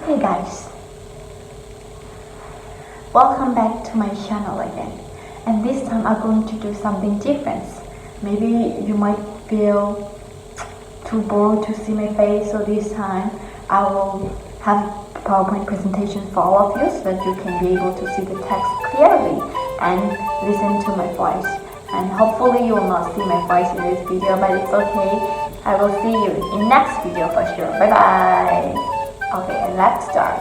Hey guys, welcome back to my channel again. And this time I'm going to do something different. Maybe you might feel too bored to see my face, so this time I will have a PowerPoint presentation for all of you so that you can be able to see the text clearly and listen to my voice. And hopefully you will not see my voice in this video, but it's okay. I will see you in next video for sure. Bye bye. Okay, and let's start.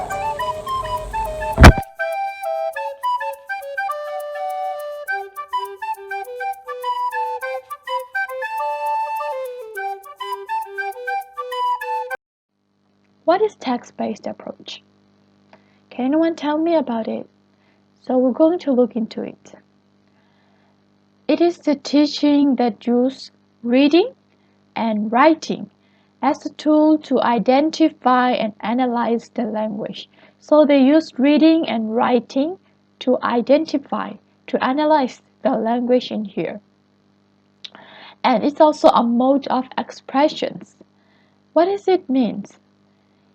What is text-based approach? Can anyone tell me about it? So we're going to look into it. It is the teaching that uses reading and writing as a tool to identify and analyze the language. So they use reading and writing to identify, to analyze the language in here. And it's also a mode of expressions. What does it mean?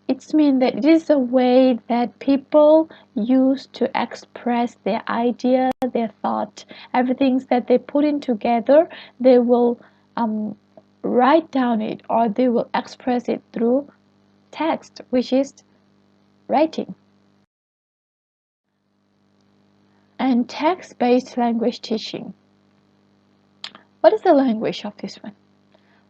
It means that it is a way that people use to express their idea, their thought, everything that they put in together, they will write down it or they will express it through text, which is writing. And text-based language teaching. What is the language of this one?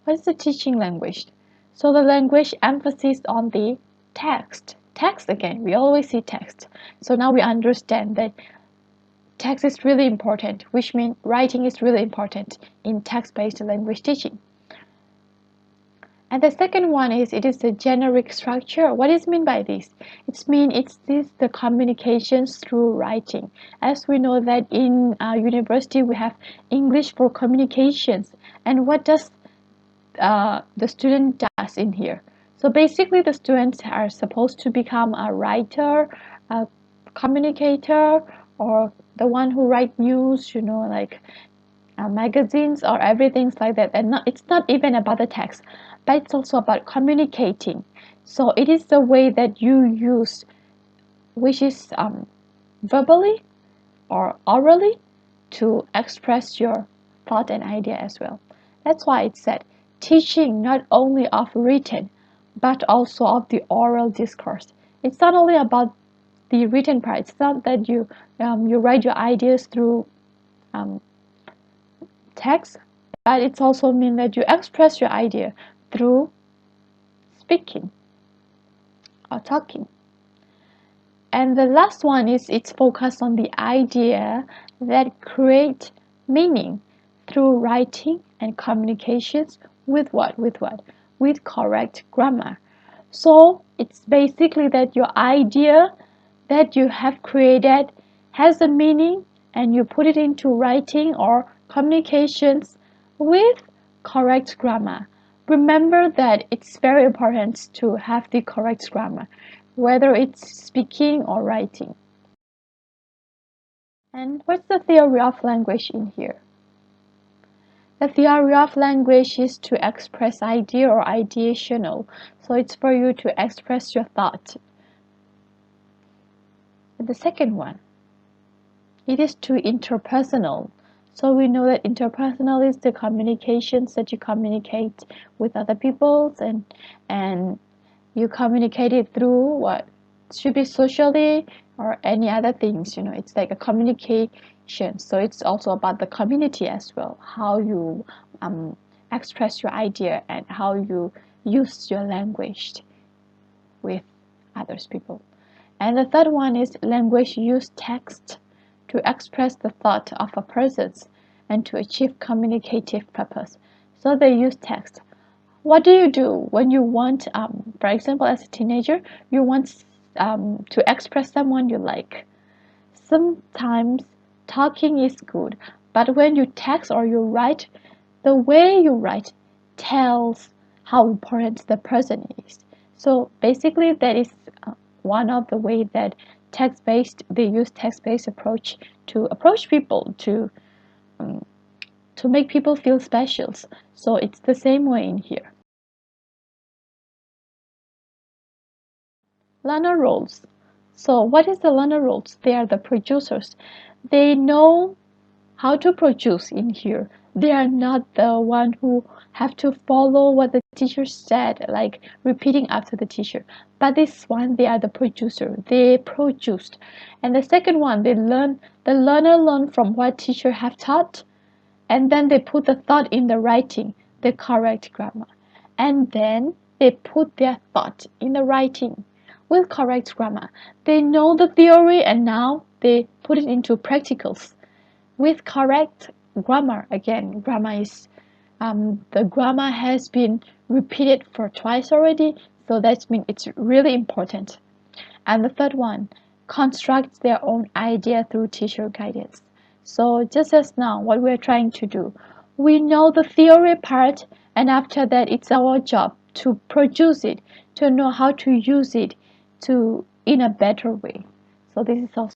What is the teaching language? So the language emphasis on the text. Text again, we always see text. So now we understand that text is really important, which means writing is really important in text-based language teaching. And the second one is it is the generic structure. What is meant by this? It means it's the communications through writing. As we know that in university we have English for communications. And what does the student does in here? So basically the students are supposed to become a writer, a communicator, or the one who write news, like magazines or everything like that. And it's not even about the text, but it's also about communicating. So it is the way that you use, which is verbally or orally, to express your thought and idea as well. That's why it said teaching not only of written but also of the oral discourse. It's not only about the written part. It's not that you write your ideas through text, but it's also mean that you express your idea through speaking or talking. And the last one is it's focused on the idea that create meaning through writing and communications with what? With correct grammar. So it's basically that your idea that you have created has a meaning and you put it into writing or communications with correct grammar. Remember that it's very important to have the correct grammar, whether it's speaking or writing. And what's the theory of language in here? The theory of language is to express idea or ideational. So it's for you to express your thought. And the second one, it is to interpersonal. So we know that interpersonal is the communications that you communicate with other people, and you communicate it through what should be socially or any other things. It's like a communication. So it's also about the community as well, how you express your idea and how you use your language with others people. And the third one is language use text to express the thought of a person and to achieve communicative purpose. So they use text. What do you do when you want, for example, as a teenager, you want to express someone you like? Sometimes talking is good, but when you text or you write, the way you write tells how important the person is. So basically, that is one of the way that they use text-based approach to approach people to make people feel special. So it's the same way in here. Learner roles. So what is the learner roles? They are the producers. They know how to produce in here. They are not the one who have to follow what the teacher said, like repeating after the teacher. But this one, they are the producer. They produced. And the second one, the learner learn from what teacher have taught, and then they put the thought in the writing, the correct grammar. And then they put their thought in the writing with correct grammar. They know the theory and now they put it into practicals with correct grammar. Again, grammar is the grammar has been repeated for twice already, so that means it's really important. And the third one, construct their own idea through teacher guidance. So just as now, what we're trying to do, we know the theory part, and after that, it's our job to produce it, to know how to use it to in a better way. So this is also,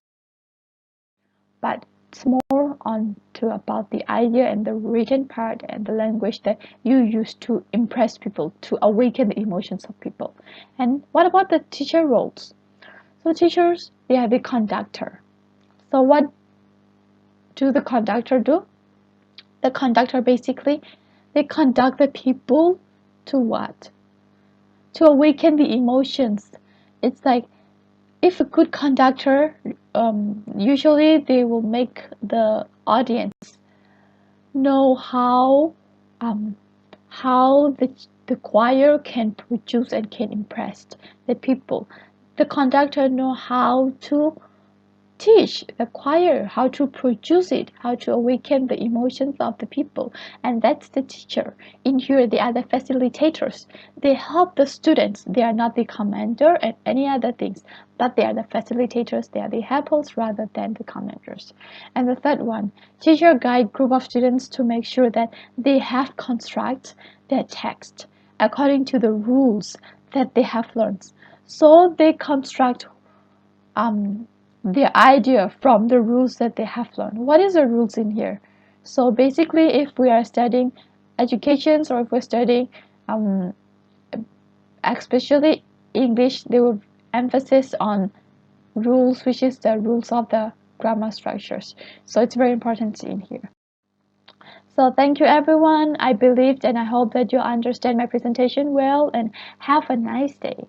but it's more on to about the idea and the written part and the language that you use to impress people, to awaken the emotions of people. And what about the teacher roles? So teachers, they are the conductor. So what do the conductor do? The conductor basically, they conduct the people to what? To awaken the emotions. It's like if a good conductor, usually they will make the audience know um, how the choir can produce and can impress the people. The conductor know how to teach the choir how to produce it, how to awaken the emotions of the people. And that's the teacher. In here, they are the facilitators. They help the students. They are not the commander and any other things, but they are the facilitators. They are the helpers rather than the commanders. And the third one, teacher guide group of students to make sure that they have construct their text according to the rules that they have learned. So they construct um, the idea from the rules that they have learned. What is the rules in here? So basically, if we are studying educations or if we're studying um, especially English, they will emphasis on rules, which is the rules of the grammar structures. So it's very important in here. So thank you everyone. I believed and I hope that you understand my presentation well and have a nice day.